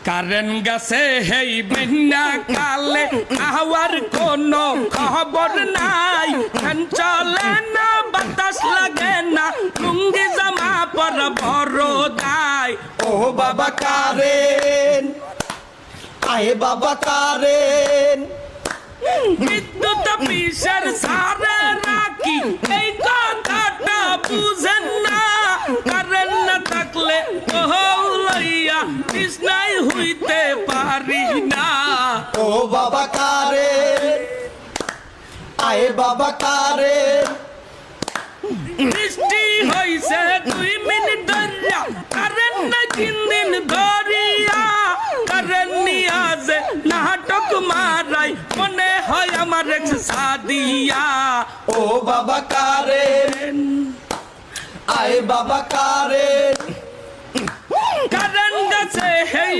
current গেছে হেই বেন্না কালে hour কোনো খবর নাই ফ্যান চলে না বাতাস লাগে না লুঙ্গি জামা পর বড় দায় ও বাবা কারেন আয়ে বাবা কারেন বিদ্যুৎ অফিসের সারে রাখি এই কথাটা বুঝেন না কারেন্ট না থাকলে লইয়া বিছনায় হইতে পারি না ও বাবা কারেন আয়ে বাবা কারেন বৃষ্টি হইছে 2 মিনিট ধরিয়া কারেন্ট না 3 দিন ধরিয়া কারেন্ট নিয়া যে নাটক মারাই মনে হয় আমার এক্স সাদিয়া ও বাবা কারেন আয়ে বাবা কারেন কারেন্ট গেছে হেই